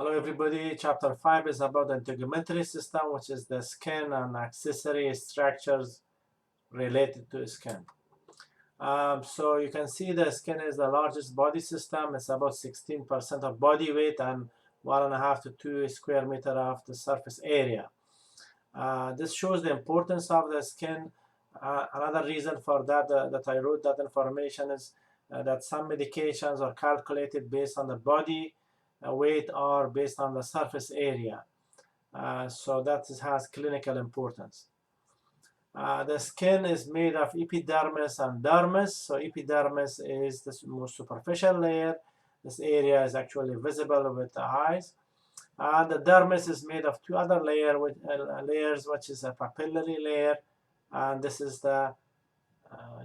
Hello everybody, chapter 5 is about the integumentary system, which is the skin and accessory structures related to skin. So you can see the skin is the largest body system. It's about 16% of body weight and 1.5 to 2 square meter of the surface area. This shows the importance of the skin. Another reason for that that I wrote that information is that some medications are calculated based on the body weight or based on the surface area. So that has clinical importance. The skin is made of epidermis and dermis. So epidermis is the most superficial layer. This area is actually visible with the eyes. And the dermis is made of two other layers, which is a papillary layer, and this is the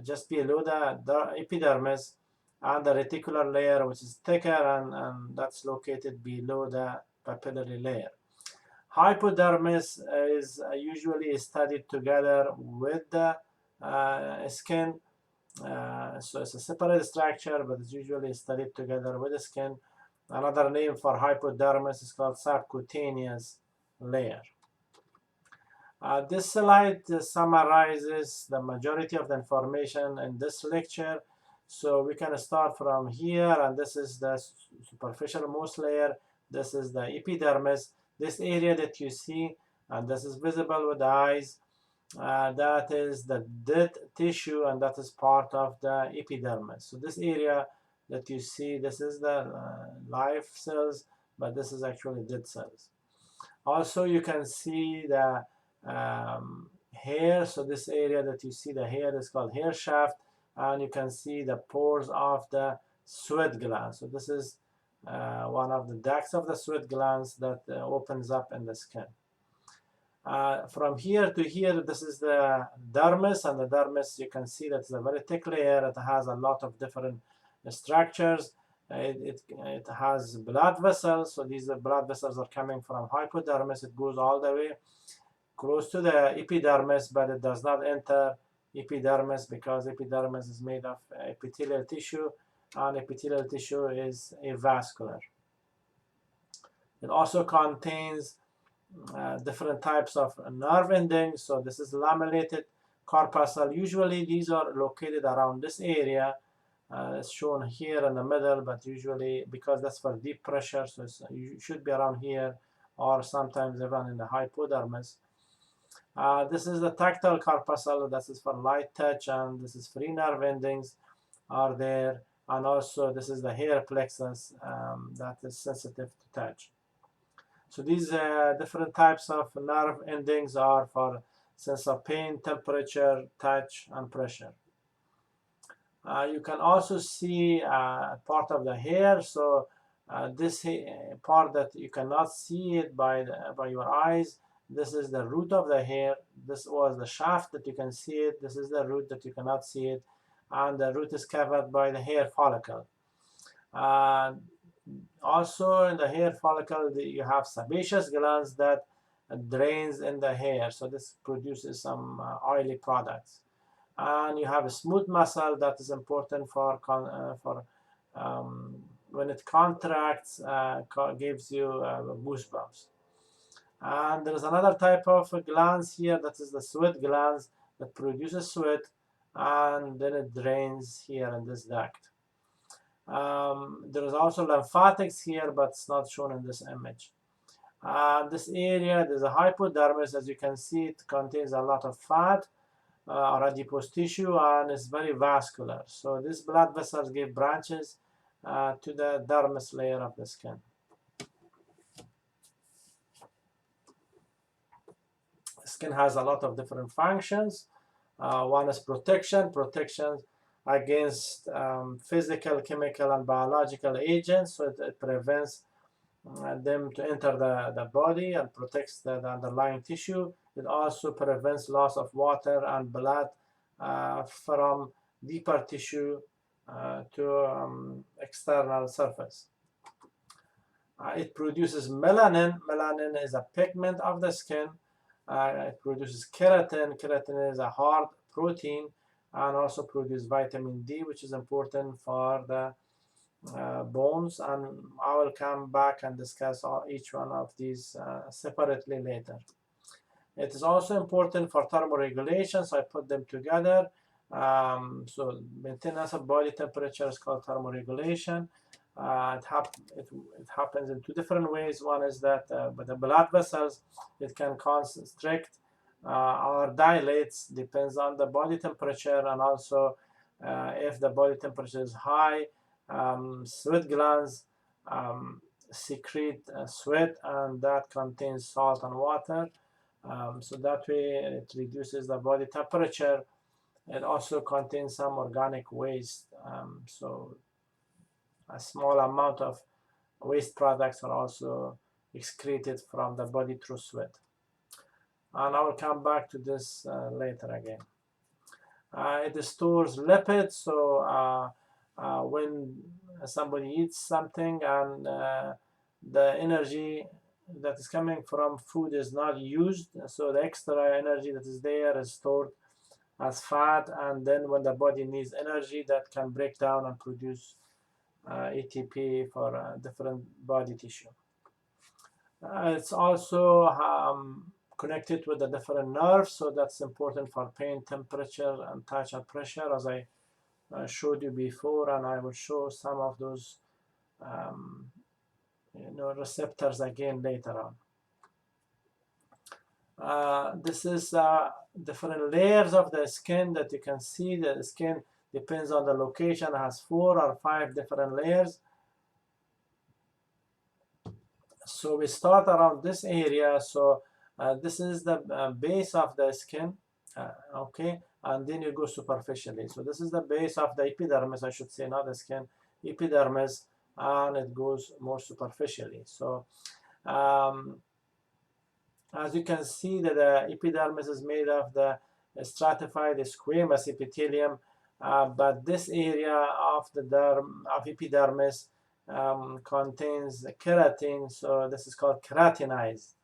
just below the epidermis, and the reticular layer, which is thicker, and that's located below the papillary layer. Hypodermis is usually studied together with the skin. So it's a separate structure, but it's usually studied together with the skin. Another name for hypodermis is called subcutaneous layer. This slide summarizes the majority of the information in this lecture. So we can start from here, and this is the superficial most layer. This is the epidermis. This area that you see, and this is visible with the eyes, that is the dead tissue, and that is part of the epidermis. So this area that you see, this is the live cells, but this is actually dead cells. Also, you can see the hair. So this area that you see the hair is called hair shaft, and you can see the pores of the sweat gland. So this is one of the ducts of the sweat glands that opens up in the skin. From here to here, this is the dermis, and the dermis, you can see that it's a very thick layer. It has a lot of different structures. It has blood vessels, so these blood vessels are coming from hypodermis. It goes all the way close to the epidermis, but it does not enter epidermis because epidermis is made of epithelial tissue, and epithelial tissue is avascular. It also contains different types of nerve endings. So this is lamellated corpuscle. Usually these are located around this area. It's shown here in the middle, but usually because that's for deep pressure, so it should be around here or sometimes even in the hypodermis. This is the tactile corpuscle. This is for light touch, and this is free nerve endings are there. And also this is the hair plexus that is sensitive to touch. So these different types of nerve endings are for sense of pain, temperature, touch, and pressure. You can also see part of the hair. So this part that you cannot see it by your eyes, this is the root of the hair. This was the shaft that you can see it. This is the root that you cannot see it, and the root is covered by the hair follicle. Also in the hair follicle, you have sebaceous glands that drains in the hair. So this produces some oily products. And you have a smooth muscle that is important for when it contracts, gives you goosebumps. And there is another type of glands here, that is the sweat glands, that produces sweat, and then it drains here in this duct. There is also lymphatics here, but it's not shown in this image. This area, there's a hypodermis. As you can see, it contains a lot of fat or adipose tissue, and it's very vascular. So these blood vessels give branches to the dermis layer of the skin. Skin has a lot of different functions. One is protection against physical, chemical, and biological agents. So it prevents them to enter the body and protects the underlying tissue. It also prevents loss of water and blood from deeper tissue to external surface. It produces melanin. Melanin is a pigment of the skin. It produces keratin. Keratin is a hard protein, and also produces vitamin D, which is important for the bones, and I will come back and discuss each one of these separately later. It is also important for thermoregulation, so I put them together. So maintenance of body temperature is called thermoregulation. It happens in two different ways. One is that with the blood vessels, it can constrict or dilates, depends on the body temperature, and also if the body temperature is high, sweat glands secrete sweat, and that contains salt and water. So that way it reduces the body temperature. It also contains some organic waste. So a small amount of waste products are also excreted from the body through sweat. And I will come back to this later again. It stores lipids, so when somebody eats something and the energy that is coming from food is not used, so the extra energy that is there is stored as fat, and then when the body needs energy, that can break down and produce ATP for different body tissue. It's also connected with the different nerves, so that's important for pain, temperature, and touch and pressure, as I showed you before, and I will show some of those receptors again later on. This is different layers of the skin that you can see. The skin depends on the location, has 4 or 5 different layers. So we start around this area. So this is the base of the skin, okay, and then you go superficially. So this is the base of the epidermis, I should say, not the skin, epidermis, and it goes more superficially. So as you can see, that the epidermis is made of the stratified squamous epithelium, but this area of the epidermis contains keratin, so this is called keratinized.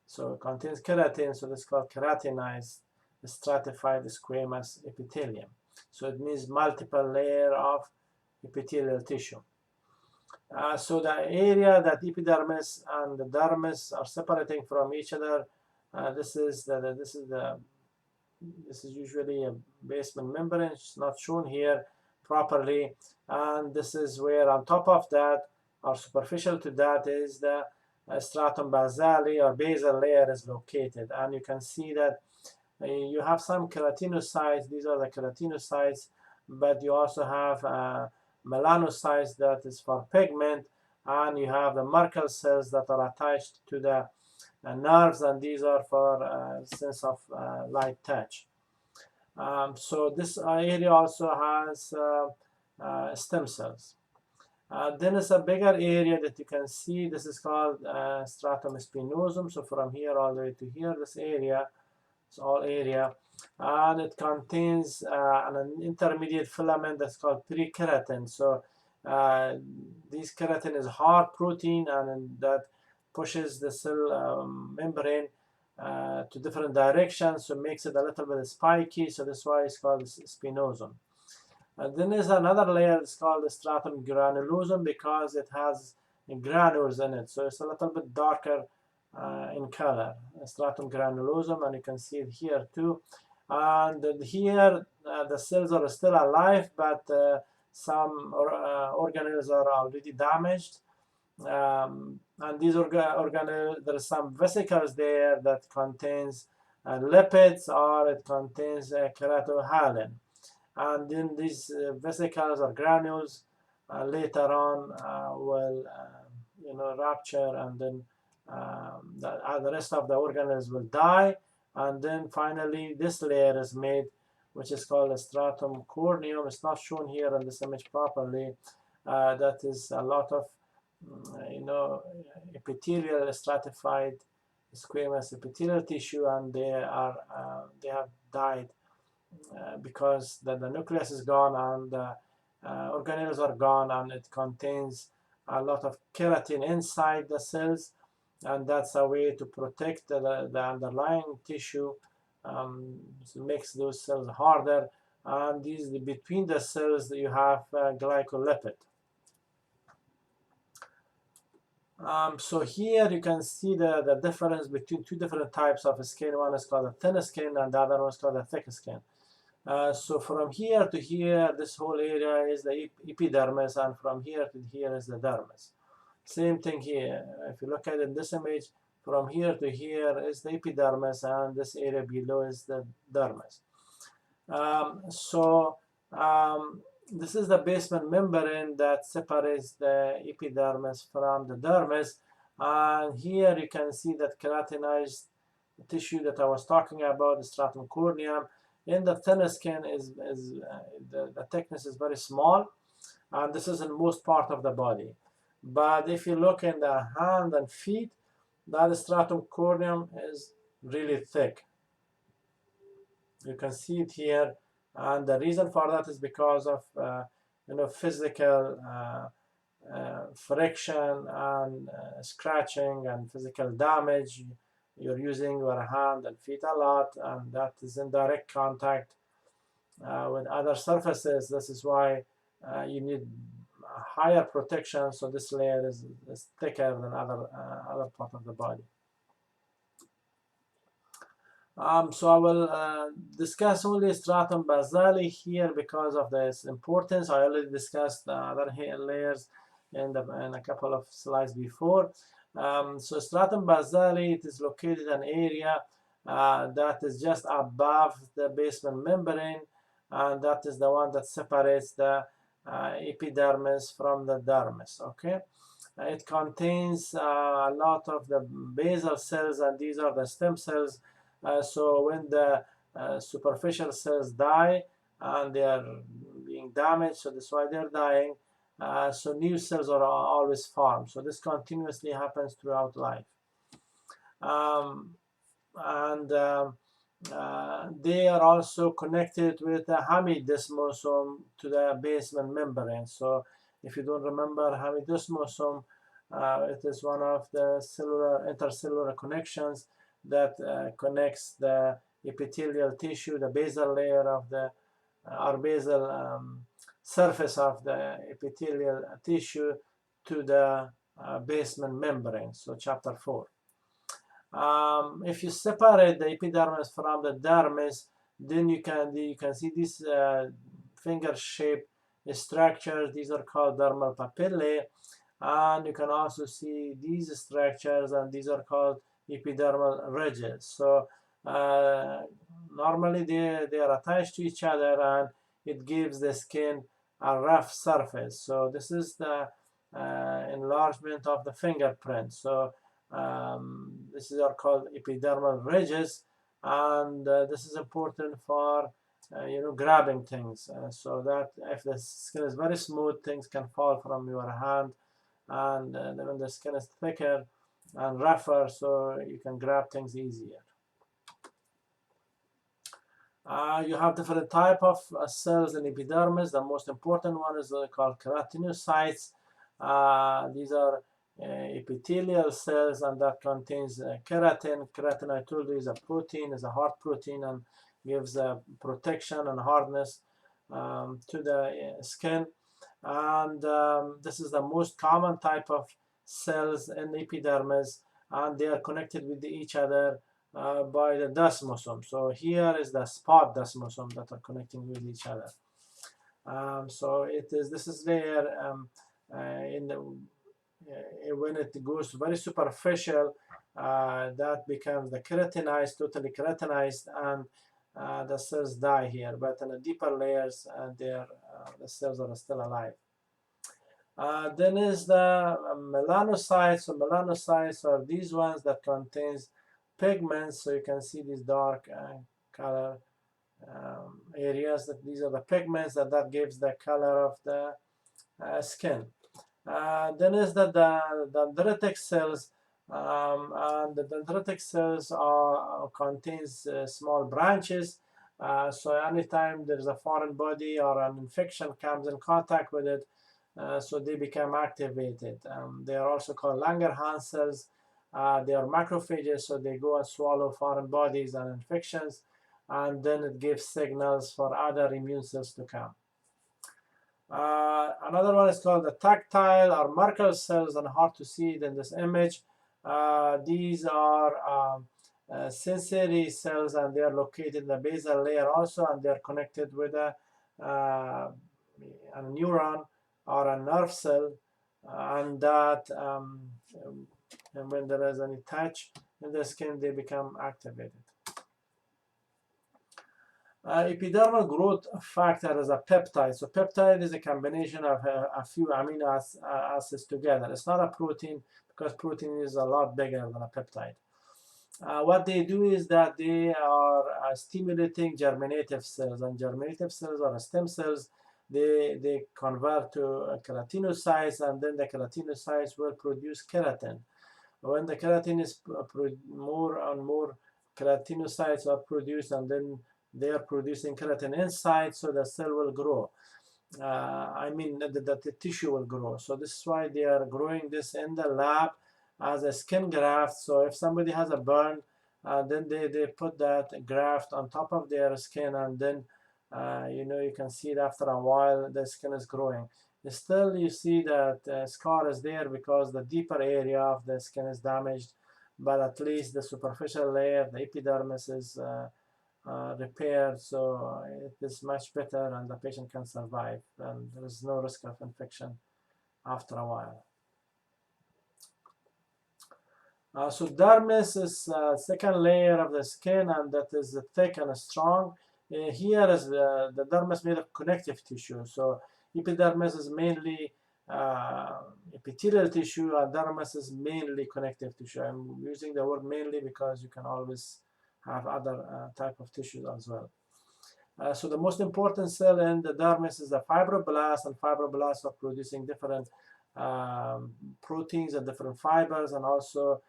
So it contains keratin, so this is called keratinized stratified squamous epithelium. So it means multiple layer of epithelial tissue. So the area that epidermis and the dermis are separating from each other, this is usually a basement membrane. It's not shown here properly, and this is where on top of that, or superficial to that, is the stratum basale or basal layer is located, and you can see that you have some keratinocytes. These are the keratinocytes, but you also have melanocytes, that is for pigment, and you have the Merkel cells that are attached to the nerves, and these are for sense of light touch. So this area also has stem cells. Then it's a bigger area that you can see. This is called stratum spinosum. So from here all the way to here, this area, it's all area, and it contains an intermediate filament that's called pre-keratin. So this keratin is hard protein, and that pushes the cell membrane to different directions, so makes it a little bit spiky. So that's why it's called spinosum. And then there's another layer that's called the stratum granulosum, because it has granules in it, so it's a little bit darker in color, stratum granulosum, and you can see it here too. And here the cells are still alive, but some organelles are already damaged. And these organelles, there are some vesicles there that contains lipids, or it contains keratohalin. And then these vesicles or granules later on will rupture, and then the rest of the organelles will die, and then finally this layer is made, which is called a stratum corneum. It's not shown here in this image properly. That is a lot of epithelial stratified squamous epithelial tissue, and they have died because the nucleus is gone, and the organelles are gone, and it contains a lot of keratin inside the cells, and that's a way to protect the underlying tissue. Makes those cells harder, and between the cells you have glycolipid. So here you can see the difference between two different types of skin. One is called a thin skin and the other one is called a thick skin. So from here to here, this whole area is the epidermis, and from here to here is the dermis. Same thing here. If you look at it in this image, from here to here is the epidermis, and this area below is the dermis. This is the basement membrane that separates the epidermis from the dermis. And here you can see that keratinized tissue that I was talking about, the stratum corneum. In the thin skin the thickness is very small, and this is in most part of the body. But if you look in the hand and feet, that stratum corneum is really thick. You can see it here, and the reason for that is because of physical friction and scratching and physical damage. You're using your hand and feet a lot, and that is in direct contact with other surfaces. This is why you need higher protection, so this layer is thicker than other part of the body. So I will discuss only stratum basale here because of its importance. I already discussed the other layers in a couple of slides before. So stratum basale, it is located in an area that is just above the basement membrane, and that is the one that separates the epidermis from the dermis. Okay, it contains a lot of the basal cells, and these are the stem cells. So when the superficial cells die and they are being damaged, so that's why they're dying, so new cells are always formed. So this continuously happens throughout life. They are also connected with the hemidesmosome to the basement membrane. So if you don't remember hemidesmosome, it is one of the intercellular connections that connects the epithelial tissue, the basal layer of the basal surface of the epithelial tissue to the basement membrane. So chapter 4. If you separate the epidermis from the dermis, then you can see these finger-shaped structures. These are called dermal papillae, and you can also see these structures, and these are called epidermal ridges. So normally they are attached to each other, and it gives the skin a rough surface. So this is the enlargement of the fingerprint. So this is called epidermal ridges, and this is important for grabbing things, so that if the skin is very smooth, things can fall from your hand, and when the skin is thicker and rougher, so you can grab things easier. You have different type of cells in epidermis. The most important one is called keratinocytes. These are epithelial cells, and that contains keratin. Keratin, I told you, is a protein, is a hard protein, and gives protection and hardness to the skin. And this is the most common type of cells in the epidermis, and they are connected with each other by the desmosome. So here is the spot desmosome that are connecting with each other. So this is there when it goes very superficial, that becomes the keratinized, totally keratinized, and the cells die here. But in the deeper layers, the cells are still alive. Then is the melanocytes. So melanocytes are these ones that contains pigments. So you can see these dark color areas. That these are the pigments that gives the color of the skin. Then is the dendritic cells, and the dendritic cells contains small branches. So anytime there is a foreign body or an infection comes in contact with it, so they become activated. They are also called Langerhans cells. They are macrophages, so they go and swallow foreign bodies and infections, and then it gives signals for other immune cells to come. Another one is called the tactile or Merkel cells, and hard to see it in this image. These are sensory cells, and they are located in the basal layer also, and they are connected with a neuron or a nerve cell, and that and when there is any touch in the skin, they become activated. Epidermal growth factor is a peptide. So peptide is a combination of a few amino acids together. It's not a protein, because protein is a lot bigger than a peptide. What they do is that they are stimulating germinative cells, and germinative cells are stem cells. They convert to keratinocytes, and then the keratinocytes will produce keratin. When the keratin is more and more keratinocytes are produced, and then they are producing keratin inside, so the cell will grow. I mean, the tissue will grow. So this is why they are growing this in the lab as a skin graft. So if somebody has a burn, then they put that graft on top of their skin, and then you can see it after a while the skin is growing. Still, you see that scar is there because the deeper area of the skin is damaged, but at least the superficial layer, the epidermis, is repaired, so it is much better, and the patient can survive, and there is no risk of infection after a while. So dermis is second layer of the skin, and that is thick and strong. Here is the dermis made of connective tissue. So epidermis is mainly epithelial tissue, and dermis is mainly connective tissue. I'm using the word mainly because you can always have other type of tissues as well. So the most important cell in the dermis is the fibroblast, and fibroblasts are producing different proteins and different fibers, and also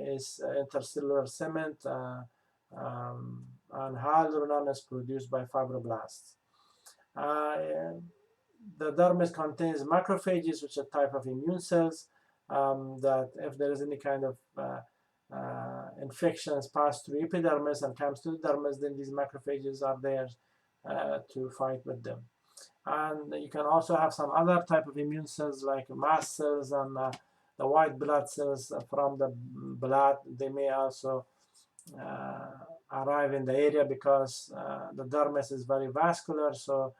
is intercellular cement, and hyaluronan is produced by fibroblasts. The dermis contains macrophages, which are type of immune cells that if there is any kind of infections pass through epidermis and comes to the dermis, then these macrophages are there to fight with them. And you can also have some other type of immune cells like mast cells and the white blood cells from the blood. They may also arrive in the area because the dermis is very vascular. So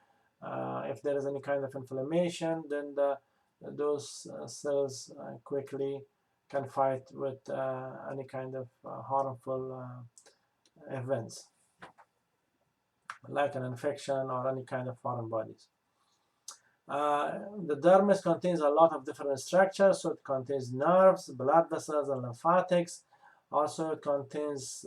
if there is any kind of inflammation, then those cells quickly can fight with any kind of harmful events, like an infection or any kind of foreign bodies. The dermis contains a lot of different structures. So it contains nerves, blood vessels, and lymphatics. Also, it contains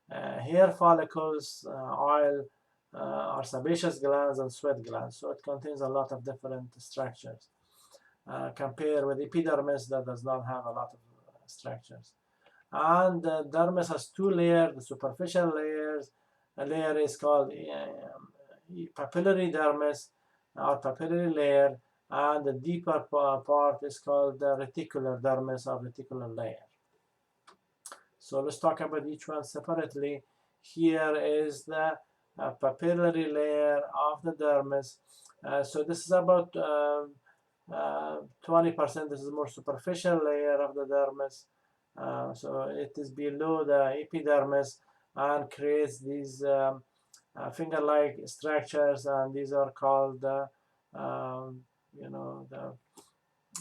hair follicles, oil, or sebaceous glands, and sweat glands. So it contains a lot of different structures. Compared with epidermis that does not have a lot of structures. And the dermis has two layers. The superficial layer is called papillary dermis or papillary layer, and the deeper part is called the reticular dermis or reticular layer. So let's talk about each one separately. Here is the papillary layer of the dermis. So this is about 20%. This is more superficial layer of the dermis. So it is below the epidermis and creates these finger-like structures, and these are called the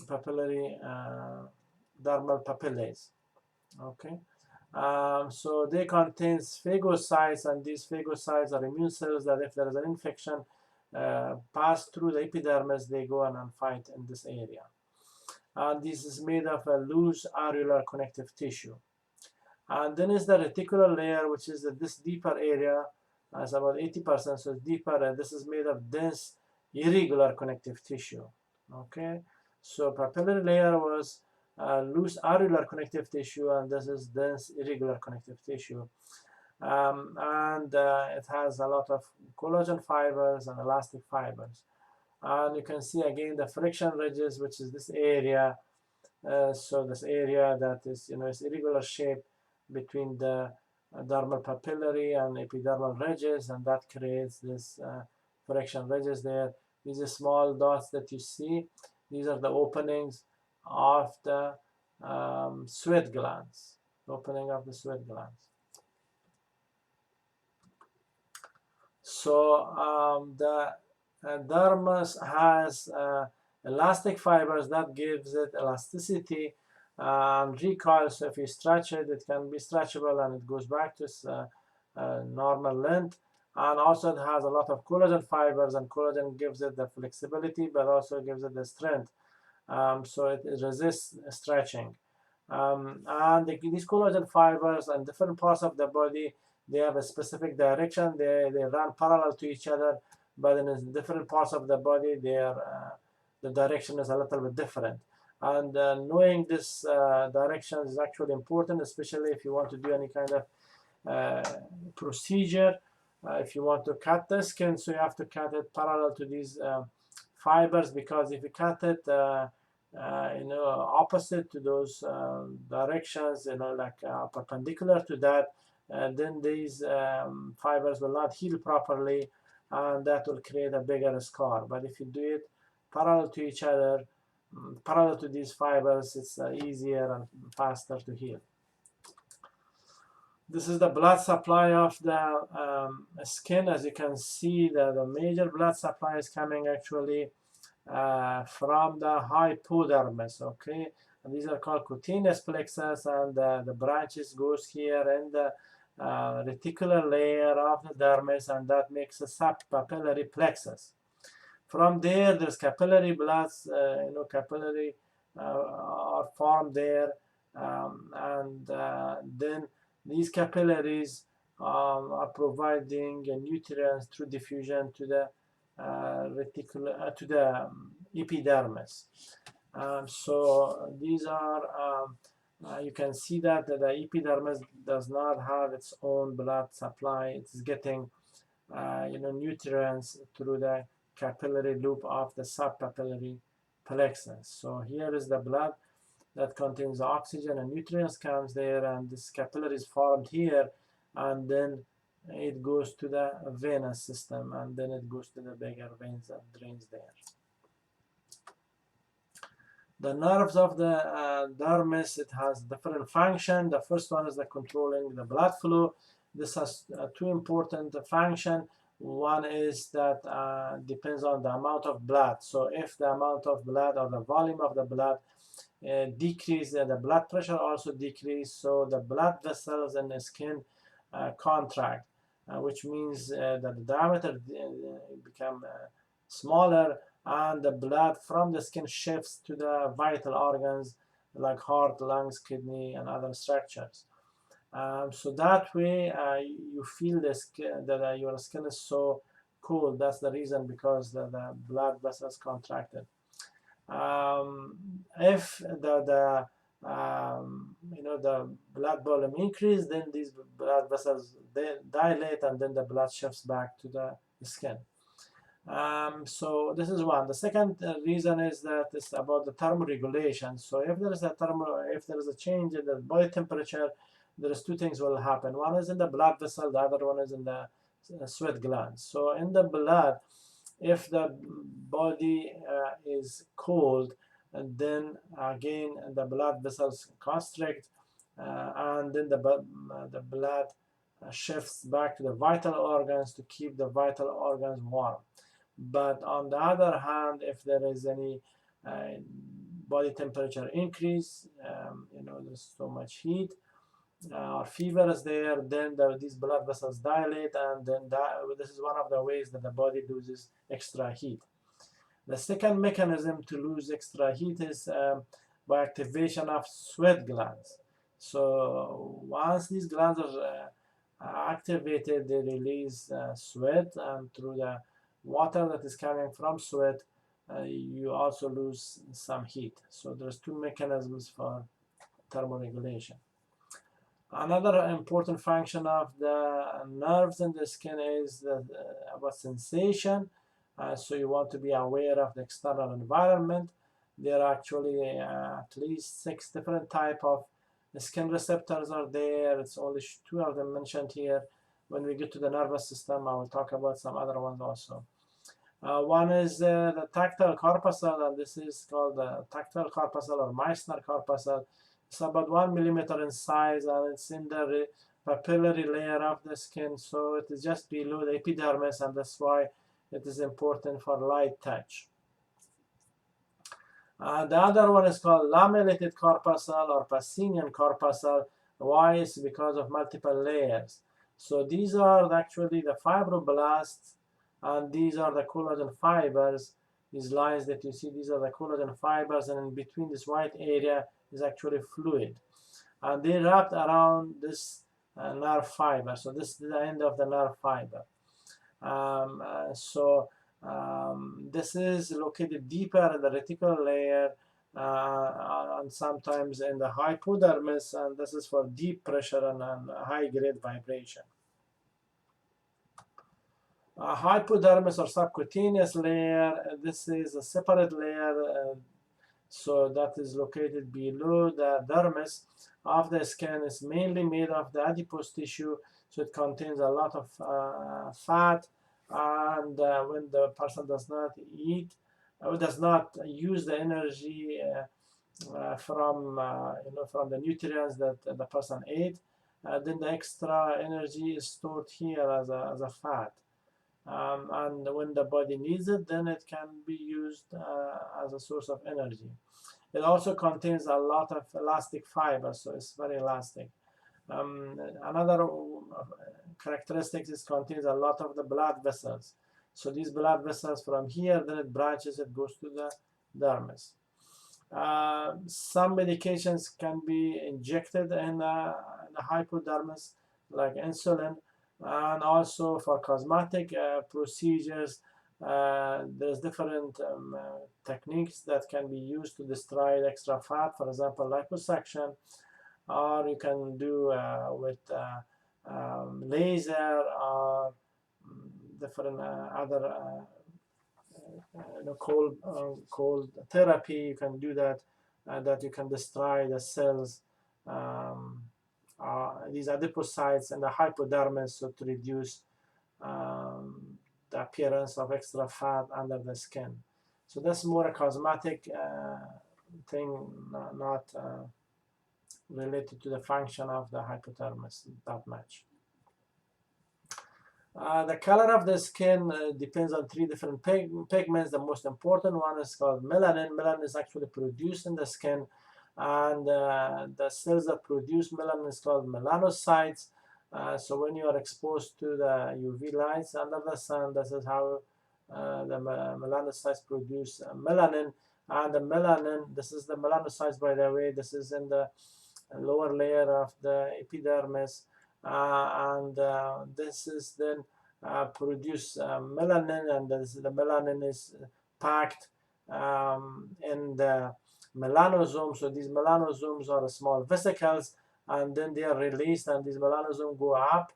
papillary dermal papillae. Okay. So they contain phagocytes, and these phagocytes are immune cells that if there is an infection pass through the epidermis, they go and fight in this area. And this is made of a loose areolar connective tissue. And then is the reticular layer, which is this deeper area. It's about 80%, so it's deeper, and this is made of dense irregular connective tissue. Okay, so papillary layer was loose areolar connective tissue, and this is dense irregular connective tissue. And it has a lot of collagen fibers and elastic fibers. And you can see again the friction ridges, which is this area. So this area that is, is irregular shape between the dermal papillary and epidermal ridges, and that creates this friction ridges there. These are small dots that you see. These are the openings of the sweat glands. Opening of the sweat glands. So the dermis has elastic fibers that gives it elasticity and recoil. So if you stretch it, it can be stretchable and it goes back to its normal length. And also it has a lot of collagen fibers, and collagen gives it the flexibility but also gives it the strength. So it resists stretching. And these collagen fibers and different parts of the body, they have a specific direction. They run parallel to each other, but in different parts of the body, the direction is a little bit different. And knowing this direction is actually important, especially if you want to do any kind of procedure. If you want to cut the skin, so you have to cut it parallel to these fibers, because if you cut it opposite to those directions, like perpendicular to that, then these fibers will not heal properly, and that will create a bigger scar. But if you do it parallel to each other, parallel to these fibers, it's easier and faster to heal. This is the blood supply of the skin. As you can see, the major blood supply is coming actually from the hypodermis, okay? And these are called cutaneous plexus, and the branches goes here in the reticular layer of the dermis, and that makes a subpapillary plexus. From there, there's capillary bloods, capillary are formed there, and then these capillaries are providing nutrients through diffusion to the to the epidermis. So these are, you can see that the epidermis does not have its own blood supply. It's getting, nutrients through the capillary loop of the subpapillary plexus. So here is the blood that contains oxygen and nutrients comes there, and this capillary is formed here, and then it goes to the venous system, and then it goes to the bigger veins and drains there. The nerves of the dermis, it has different function. The first one is the controlling the blood flow. This has two important function. One is that depends on the amount of blood. So if the amount of blood or the volume of the blood decrease, the blood pressure also decrease, so the blood vessels in the skin contract, which means that the diameter become smaller, and the blood from the skin shifts to the vital organs like heart, lungs, kidney, and other structures. So that way you feel the skin, that your skin is so cold. That's the reason, because the blood vessels contracted. If the blood volume increase, then these blood vessels dilate, and then the blood shifts back to the skin. So this is one. The second reason is that it's about the thermoregulation. So if there is a change in the body temperature, there is two things will happen. One is in the blood vessel, the other one is in the sweat glands. So in the blood, if the body is cold, and then again the blood vessels constrict, and then the blood shifts back to the vital organs to keep the vital organs warm. But on the other hand, if there is any body temperature increase, there's so much heat or fever is there, then these blood vessels dilate, and then this is one of the ways that the body loses extra heat. The second mechanism to lose extra heat is by activation of sweat glands. So once these glands are activated, they release sweat, and through the water that is coming from sweat, you also lose some heat. So there's two mechanisms for thermoregulation. Another important function of the nerves in the skin is about sensation. So you want to be aware of the external environment. There are actually at least 6 different types of skin receptors are there. It's only 2 of them mentioned here. When we get to the nervous system, I will talk about some other ones also. One is the tactile corpuscle, and this is called the tactile corpuscle or Meissner corpuscle. It's about 1 millimeter in size, and it's in the papillary layer of the skin, so it is just below the epidermis, and that's why it is important for light touch. The other one is called lamellated corpuscle or Pacinian corpuscle. Why? Is because of multiple layers. So these are actually the fibroblasts, and these are the collagen fibers. These lines that you see, these are the collagen fibers, and in between this white area is actually fluid. And they wrapped around this nerve fiber. So this is the end of the nerve fiber. This is located deeper in the reticular layer and sometimes in the hypodermis, and this is for deep pressure and high-grade vibration. Hypodermis or subcutaneous layer, this is a separate layer, so that is located below the dermis of the skin. Is mainly made of the adipose tissue, so it contains a lot of fat, and when the person does not eat or does not use the energy from the nutrients that the person ate, then the extra energy is stored here as a fat. And when the body needs it, then it can be used as a source of energy. It also contains a lot of elastic fiber, so it's very elastic. Another characteristic is contains a lot of the blood vessels. So these blood vessels from here, then it branches, it goes to the dermis. Some medications can be injected in the hypodermis, like insulin, and also for cosmetic procedures. There's different techniques that can be used to destroy extra fat, for example, liposuction, or you can do with laser or different other cold therapy. You can do that, that you can destroy the cells, these adipocytes and the hypodermis, so to reduce the appearance of extra fat under the skin. So that's more a cosmetic thing, not related to the function of the hypodermis that much. The color of the skin depends on 3 different pigments. The most important one is called melanin. Melanin is actually produced in the skin, and the cells that produce melanin is called melanocytes. So when you are exposed to the UV lights under the sun, this is how the melanocytes produce melanin. And the melanin, this is the melanocytes, by the way, this is in the lower layer of the epidermis, and this is then produce melanin, and the melanin is packed in the melanosomes. So these melanosomes are small vesicles, and then they are released, and these melanosomes go up,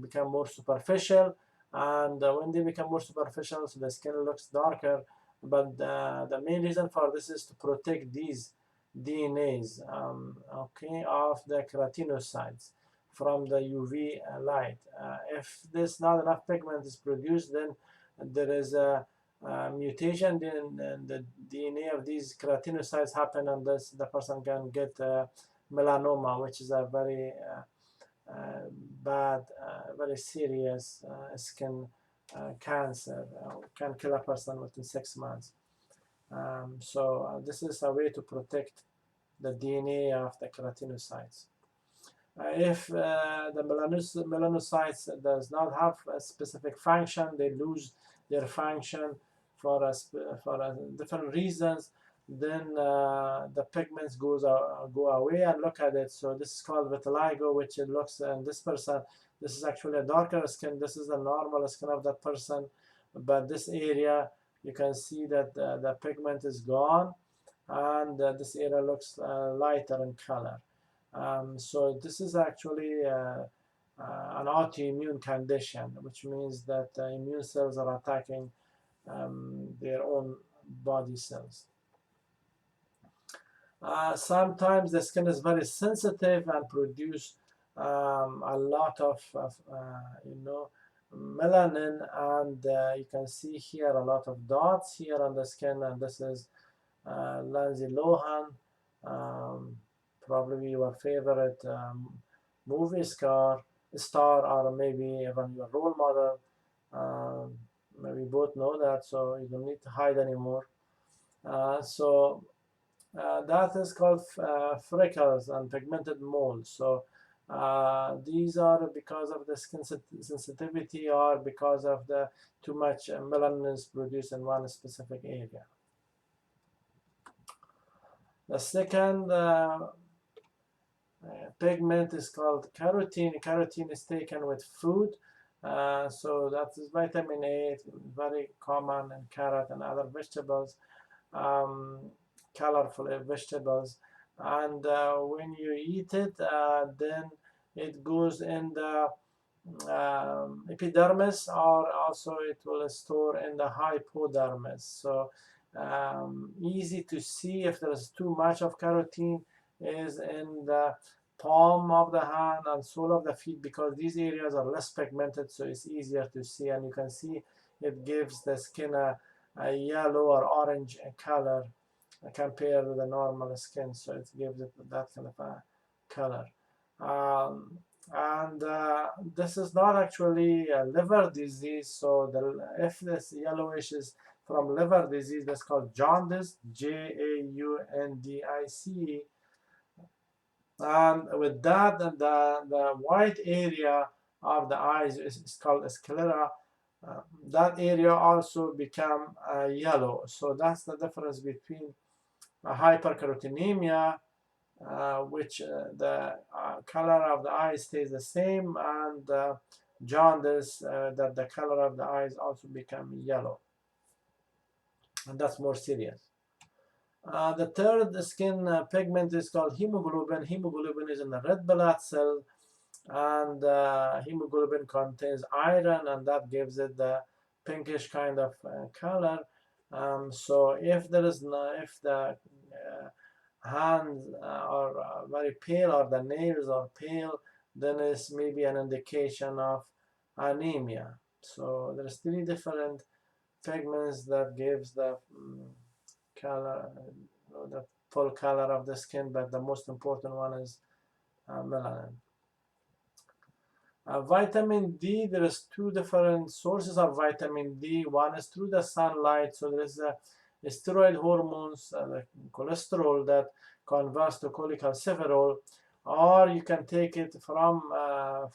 become more superficial, and when they become more superficial, so the skin looks darker. But the main reason for this is to protect these DNAs, of the keratinocytes from the UV light. If there's not enough pigment is produced, then there is a mutation in the DNA of these keratinocytes happen, and the person can get melanoma, which is a very bad, very serious skin cancer. Can kill a person within 6 months. So this is a way to protect the DNA of the keratinocytes. If the melanocytes does not have a specific function, they lose their function for different reasons, then the pigments go away. And look at it. So this is called vitiligo, which it looks in this person. This is actually a darker skin. This is the normal skin of that person, but this area you can see that the pigment is gone, and this area looks lighter in color. So this is actually an autoimmune condition, which means that immune cells are attacking their own body cells. Sometimes the skin is very sensitive and produce a lot of melanin, and you can see here a lot of dots here on the skin, and this is Lindsay Lohan, probably your favorite movie star, or maybe even your role model. Maybe both know that, so you don't need to hide anymore. That is called freckles and pigmented moles. So these are because of the skin sensitivity, or because of the too much melanin is produced in one specific area. The second pigment is called carotene. Carotene is taken with food. So that is vitamin A, very common in carrot and other vegetables, colorful vegetables. And when you eat it, then it goes in the epidermis, or also it will store in the hypodermis. So easy to see if there's too much of carotene is in the palm of the hand and sole of the feet, because these areas are less pigmented, so it's easier to see, and you can see it gives the skin a yellow or orange color compared to the normal skin, so it gives it that kind of a color. And this is not actually a liver disease, so if this yellowish is from liver disease, that's called jaundice, Jaundice. And with that, the white area of the eyes is called sclera. That area also become yellow. So that's the difference between hypercarotenemia, which the color of the eye stays the same, and jaundice, that the color of the eyes also become yellow, and that's more serious. The third skin pigment is called hemoglobin. Hemoglobin is in the red blood cell, and hemoglobin contains iron, and that gives it the pinkish kind of color. So if there is if the hands are very pale, or the nails are pale, then it's maybe an indication of anemia. So there's 3 different pigments that gives the color, the full color of the skin, but the most important one is melanin. Vitamin D, there is 2 different sources of vitamin D. One is through the sunlight, so there is steroid hormones, like cholesterol, that converts to cholecalciferol, or you can take it from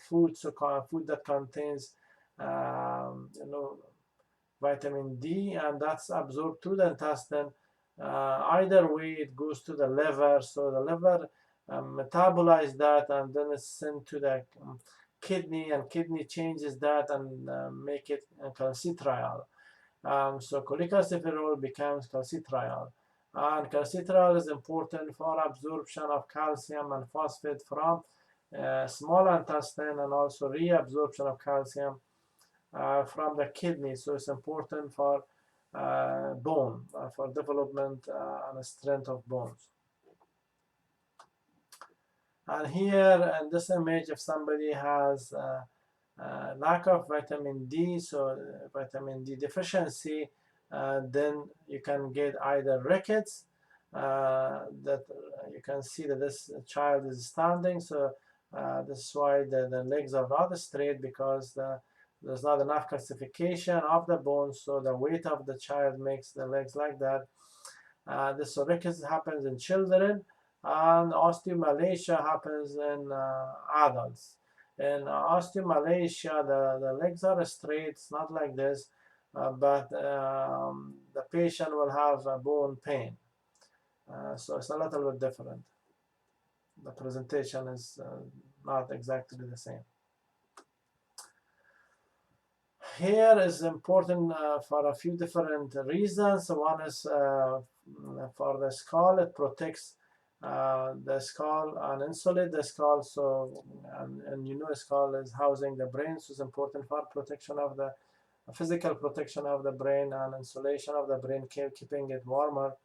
food, so food that contains vitamin D, and that's absorbed through the intestine. Either way, it goes to the liver, so the liver metabolizes that, and then it's sent to the kidney, and kidney changes that and make it calcitriol. So cholecalciferol becomes calcitriol, and calcitriol is important for absorption of calcium and phosphate from small intestine, and also reabsorption of calcium from the kidney. So it's important for bone, for development and strength of bones. And here in this image, if somebody has lack of vitamin D, so vitamin D deficiency, then you can get either rickets, that you can see that this child is standing, so this is why the legs are not straight, because there's not enough calcification of the bones, so the weight of the child makes the legs like that. This rickets happens in children, and osteomalacia happens in adults. In osteomalacia, the legs are straight, it's not like this, but the patient will have bone pain. So it's a little bit different. The presentation is not exactly the same. Here is important for a few different reasons. One is for the skull. It protects the skull and insulate the skull. So, and you know, the skull is housing the brain, so it's important for protection of the physical protection of the brain and insulation of the brain, keeping it warmer.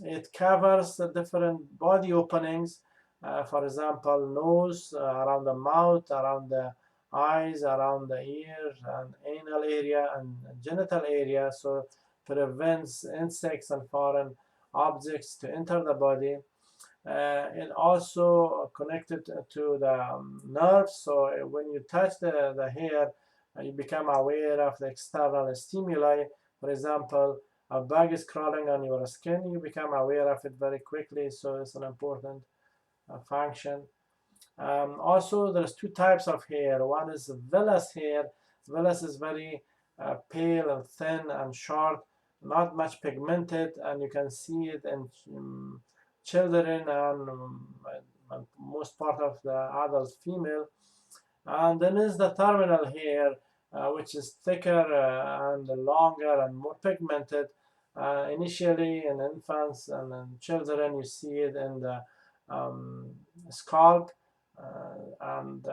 It covers the different body openings. For example, nose, around the mouth, around the eyes, around the ears, and anal area and genital area, so prevents insects and foreign objects to enter the body. It also connected to the nerves, so when you touch the hair, you become aware of the external stimuli. For example, a bug is crawling on your skin, you become aware of it very quickly, so it's an important function. Also, there's two types of hair. One is vellus hair. Vellus is very pale and thin and short, not much pigmented, and you can see it in children and most part of the adult female. And then is the terminal hair, which is thicker and longer and more pigmented. Initially in infants and in children, you see it in the scalp and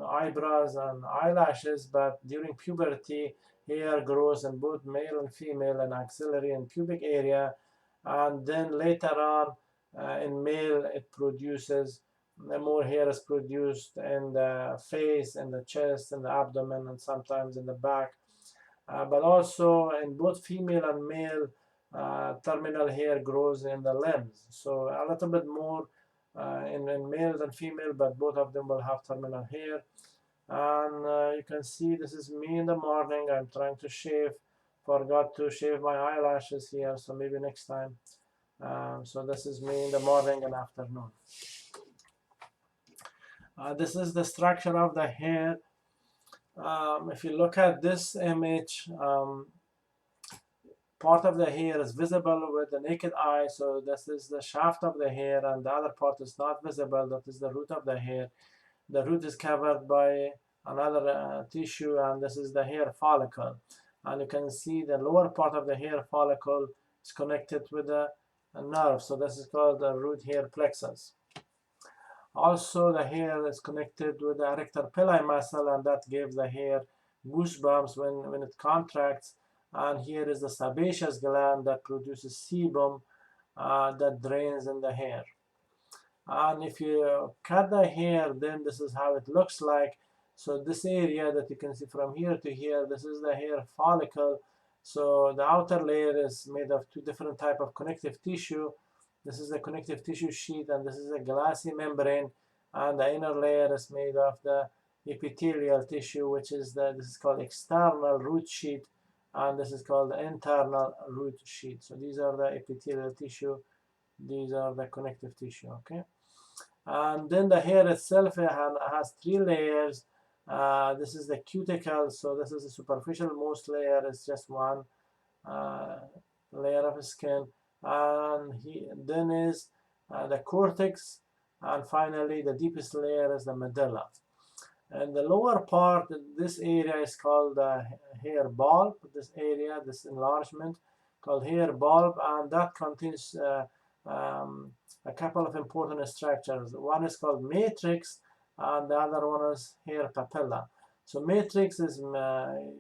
eyebrows and eyelashes, but during puberty, hair grows in both male and female and axillary and pubic area, and then later on in male it produces more hair is produced in the face, in the chest, in the abdomen, and sometimes in the back. But also in both female and male, terminal hair grows in the limbs. So a little bit more in male than female, but both of them will have terminal hair. And you can see this is me in the morning. I'm trying to shave. Forgot to shave my eyelashes here, so maybe next time. So this is me in the morning and afternoon. This is the structure of the hair. If you look at this image, part of the hair is visible with the naked eye, so this is the shaft of the hair, and the other part is not visible. That is the root of the hair. The root is covered by another tissue, and this is the hair follicle. And you can see the lower part of the hair follicle is connected with a nerve, so this is called the root hair plexus. Also, the hair is connected with the erector pili muscle, and that gives the hair goosebumps when it contracts. And here is the sebaceous gland that produces sebum that drains in the hair. And if you cut the hair, then this is how it looks like. So this area that you can see from here to here, this is the hair follicle. So the outer layer is made of two different types of connective tissue. This is the connective tissue sheet, and this is a glassy membrane. And the inner layer is made of the epithelial tissue, which is this is called external root sheet, and this is called the internal root sheet. So these are the epithelial tissue. These are the connective tissue, okay? And then the hair itself has three layers. This is the cuticle, so this is the superficial most layer. It's just one layer of skin. And then is the cortex, and finally the deepest layer is the medulla. And the lower part, this area is called the hair bulb. This area, this enlargement, called hair bulb, and that contains a couple of important structures. One is called matrix, and the other one is hair papilla. So matrix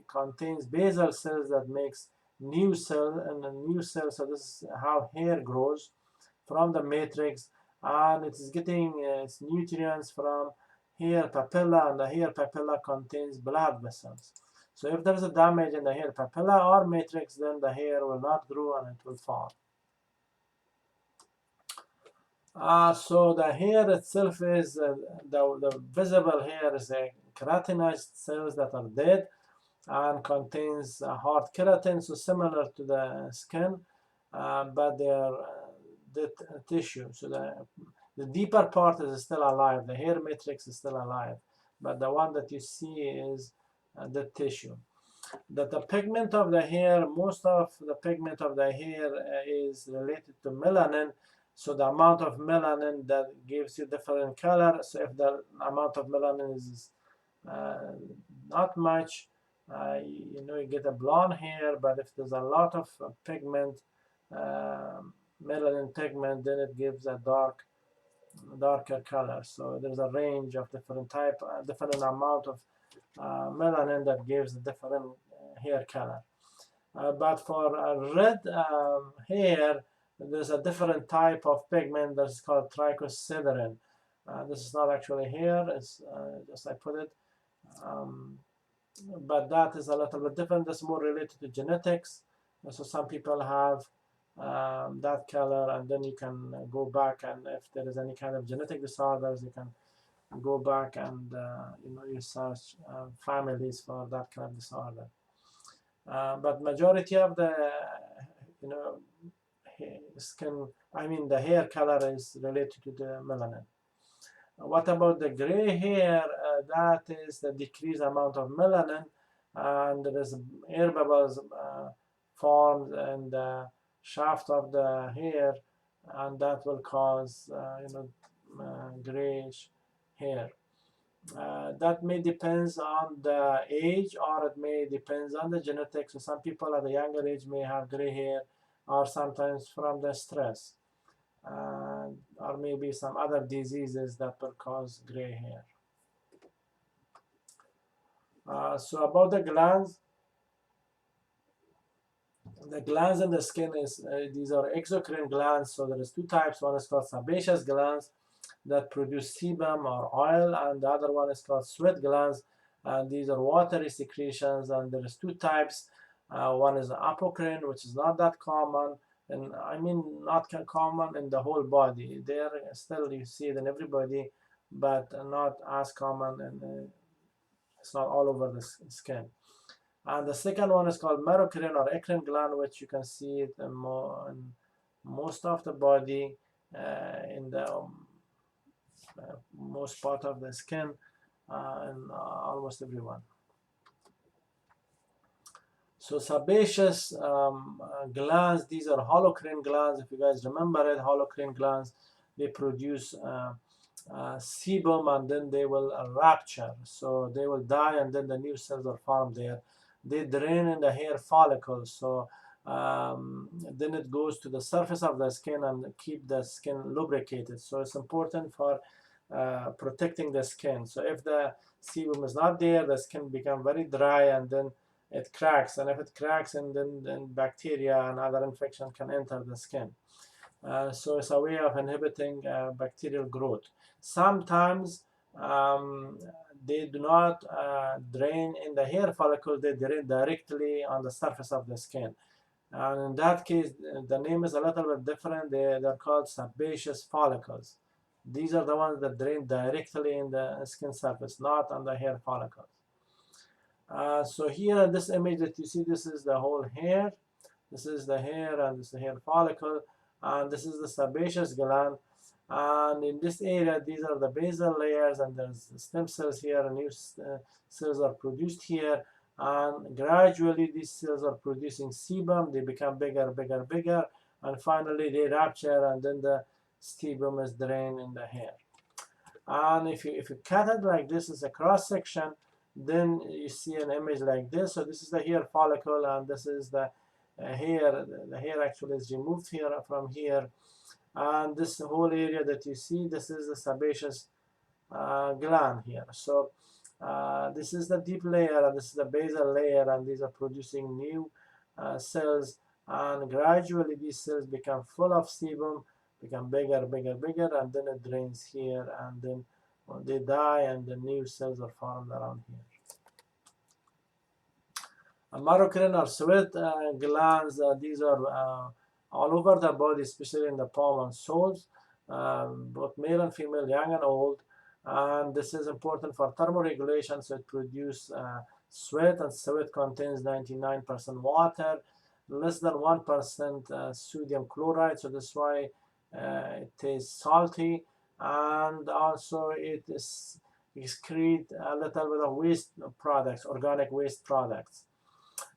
contains basal cells that makes new cell, and a new cell. So this is how hair grows from the matrix, and it is getting its nutrients from hair papilla, and the hair papilla contains blood vessels. So if there is a damage in the hair papilla or matrix, then the hair will not grow and it will fall. So the hair itself is the visible hair is a keratinized cells that are dead and contains hard keratin, so similar to the skin, but they are dead tissue. So the deeper part is still alive. The hair matrix is still alive, but the one that you see is the tissue. The pigment of the hair, most of the pigment of the hair is related to melanin. So the amount of melanin that gives you different color. So if the amount of melanin is not much, you get a blonde hair. But if there's a lot of pigment, melanin pigment, then it gives a darker color. So there's a range of different type, different amount of melanin that gives a different hair color. But for a red hair, there's a different type of pigment that's called trichocydrin. This is not actually hair, it's just I put it. But that is a little bit different. That's more related to genetics. So some people have that color, and then you can go back, and if there is any kind of genetic disorders, you can go back and you search families for that kind of disorder. But majority of the skin, the hair color is related to the melanin. What about the gray hair? That is the decreased amount of melanin, and there is air bubbles formed in the shaft of the hair, and that will cause grayish hair. That may depends on the age, or it may depends on the genetics. So some people at a younger age may have gray hair, or sometimes from the stress, or maybe some other diseases that will cause gray hair. So about the glands in the skin is these are exocrine glands. So there is two types. One is called sebaceous glands that produce sebum or oil, and the other one is called sweat glands, and these are watery secretions. And there is two types. One is apocrine, which is not that common, and not common in the whole body. There still you see it in everybody, but not as common, and it's not all over the skin. And the second one is called merocrine or eccrine gland, which you can see it in most of the body, in the most part of the skin, and almost everyone. So sebaceous glands, these are holocrine glands. If you guys remember it, holocrine glands, they produce sebum, and then they will rupture. So they will die, and then the new cells are formed there. They drain in the hair follicles. So then it goes to the surface of the skin and keep the skin lubricated. So it's important for protecting the skin. So if the sebum is not there, the skin becomes very dry, and then it cracks. And if it cracks, and then bacteria and other infection can enter the skin. So it's a way of inhibiting bacterial growth. Sometimes they do not drain in the hair follicle, they drain directly on the surface of the skin. And in that case, the name is a little bit different. They're called sebaceous follicles. These are the ones that drain directly in the skin surface, not on the hair follicles. So here in this image that you see, this is the whole hair. This is the hair, and this is the hair follicle, and this is the sebaceous gland. And in this area, these are the basal layers, and there's stem cells here, and new cells are produced here. And gradually, these cells are producing sebum. They become bigger, bigger, bigger, and finally they rupture, and then the sebum is drained in the hair. And if you cut it like this, is a cross section, then you see an image like this. So this is the hair follicle, and this is the hair. The hair actually is removed here from here, and this whole area that you see, this is the sebaceous gland here. So this is the deep layer, and this is the basal layer, and these are producing new cells, and gradually these cells become full of sebum, become bigger, bigger, bigger, and then it drains here, and then they die, and the new cells are formed around here. Merocrine or sweat glands, these are all over the body, especially in the palm and soles, both male and female, young and old. And this is important for thermoregulation, so it produces sweat, and sweat contains 99% water, less than 1% sodium chloride, so that's why it tastes salty, and also it excretes a little bit of waste products, organic waste products.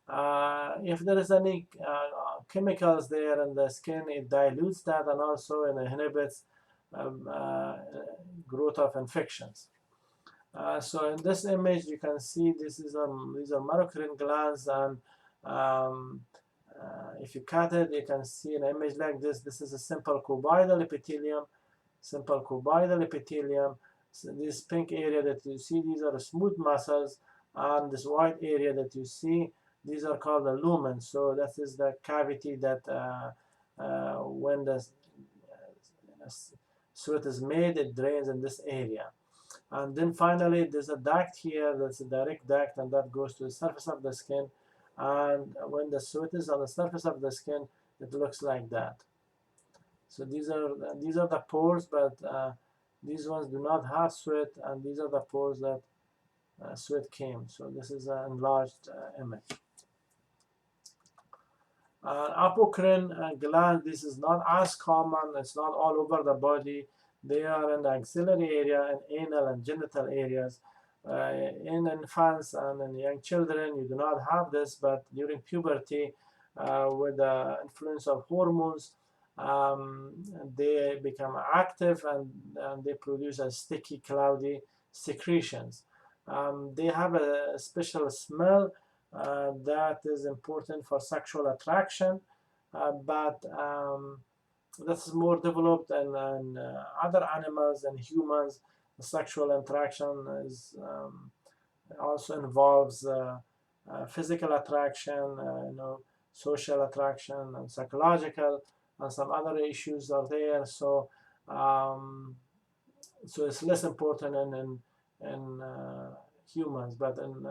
If there is any chemicals there in the skin, it dilutes that, and also it inhibits growth of infections. So in this image, you can see these are merocrine glands, and if you cut it, you can see an image like this. This is a simple cuboidal epithelium. So this pink area that you see, these are smooth muscles, and this white area that you see, these are called the lumen. So that is the cavity that when the sweat is made, it drains in this area. And then finally there's a duct here, that's a direct duct, and that goes to the surface of the skin. And when the sweat is on the surface of the skin, it looks like that. So these are the pores, but these ones do not have sweat, and these are the pores that sweat came. So this is an enlarged image. Apocrine gland, this is not as common, it's not all over the body. They are in the axillary area and anal and genital areas. In infants and in young children, you do not have this, but during puberty, with the influence of hormones, they become active, and they produce a sticky, cloudy secretions. They have a special smell that is important for sexual attraction, but that's more developed in other animals and humans. The sexual interaction is also involves physical attraction, social attraction, and psychological, and some other issues are there. So it's less important in humans, but in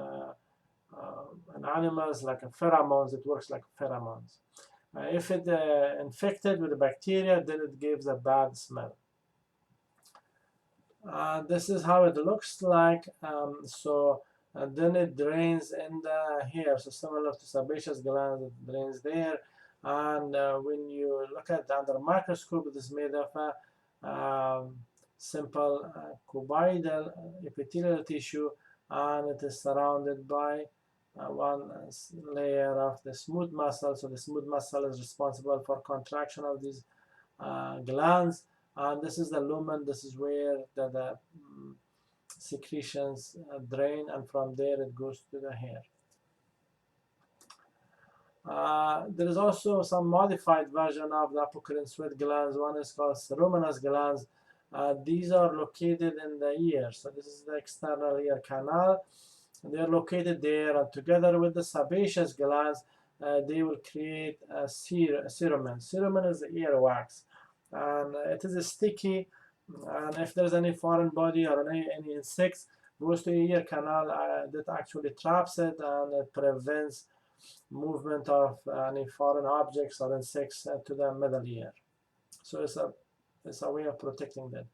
animals like pheromones, it works like pheromones. If it infected with a bacteria, then it gives a bad smell. This is how it looks like. Then it drains in the hair, so similar to sebaceous glands, it drains there. And when you look at it under a microscope, it is made of a simple cuboidal epithelial tissue, and it is surrounded by one layer of the smooth muscle. So the smooth muscle is responsible for contraction of these glands, and this is the lumen. This is where the secretions drain, and from there it goes to the hair. There is also some modified version of the apocrine sweat glands. One is called ceruminous glands. These are located in the ear. So this is the external ear canal. They are located there, and together with the sebaceous glands, they will create a cerumen. Cerumen is the earwax, and it is sticky. And if there's any foreign body or any insects goes to the ear canal, that actually traps it, and it prevents movement of any foreign objects or insects to the middle ear. So it's a way of protecting that.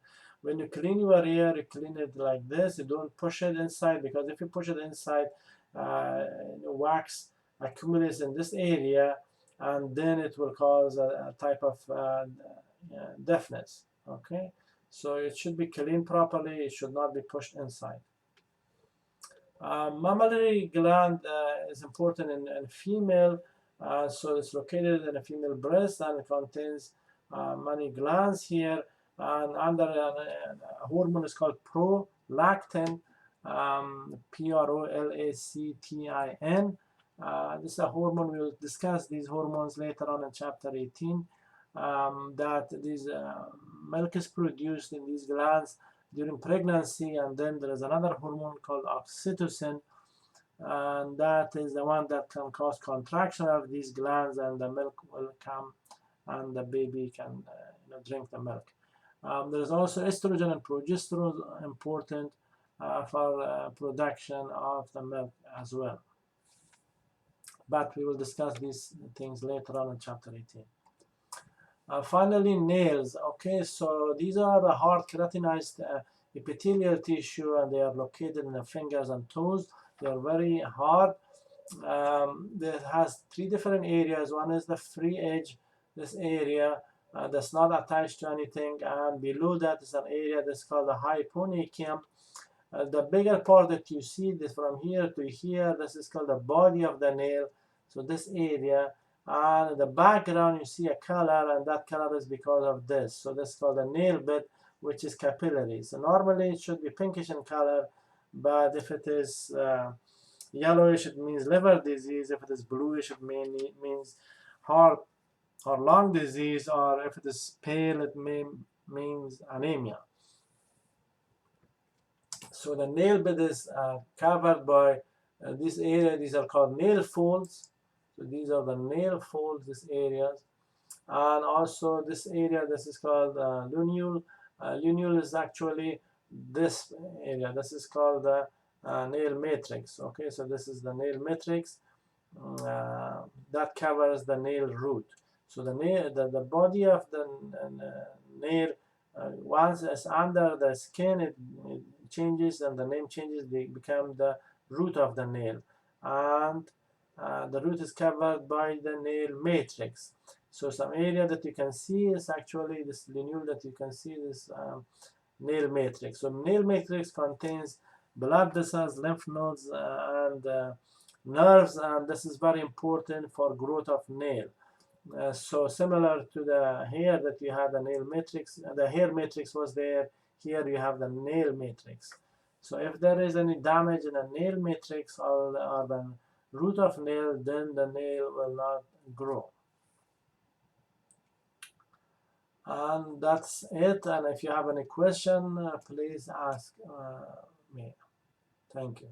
When you clean your ear, you clean it like this. You don't push it inside, because if you push it inside, wax accumulates in this area, and then it will cause a type of deafness. Okay, so it should be cleaned properly. It should not be pushed inside. Mammillary gland is important in female, so it's located in a female breast, and it contains many glands here. And under a hormone is called prolactin, Prolactin. This is a hormone. We'll discuss these hormones later on in chapter 18. That these milk is produced in these glands during pregnancy, and then there is another hormone called oxytocin, and that is the one that can cause contraction of these glands, and the milk will come, and the baby can drink the milk. There is also estrogen and progesterone important for production of the milk as well. But we will discuss these things later on in chapter 18. Finally, nails. Okay, so these are the hard keratinized epithelial tissue, and they are located in the fingers and toes. They are very hard. It has three different areas. One is the free edge, this area that's not attached to anything, and below that is an area that's called the hyponychium. The bigger part that you see, this from here to here, this is called the body of the nail. So this area, and in the background you see a color, and that color is because of this. So this is called the nail bed, which is capillary. So normally it should be pinkish in color, but if it is yellowish, it means liver disease. If it is bluish, it means heart or lung disease, or if it is pale, it means anemia. So the nail bed is covered by this area. These are called nail folds. So these are the nail folds, these areas. And also this area, this is called lunule. Lunule is actually this area. This is called the nail matrix. Okay, so this is the nail matrix that covers the nail root. So the nail, the body of the nail, once it's under the skin, it changes, and the name changes. They become the root of the nail, and the root is covered by the nail matrix. So some area that you can see is actually this linule that you can see, this nail matrix. So nail matrix contains blood vessels, lymph nodes, and nerves, and this is very important for growth of nail. So similar to the hair that you had the nail matrix, the hair matrix was there. Here you have the nail matrix. So if there is any damage in a nail matrix or the root of nail, then the nail will not grow. And that's it. And if you have any question, please ask me. Thank you.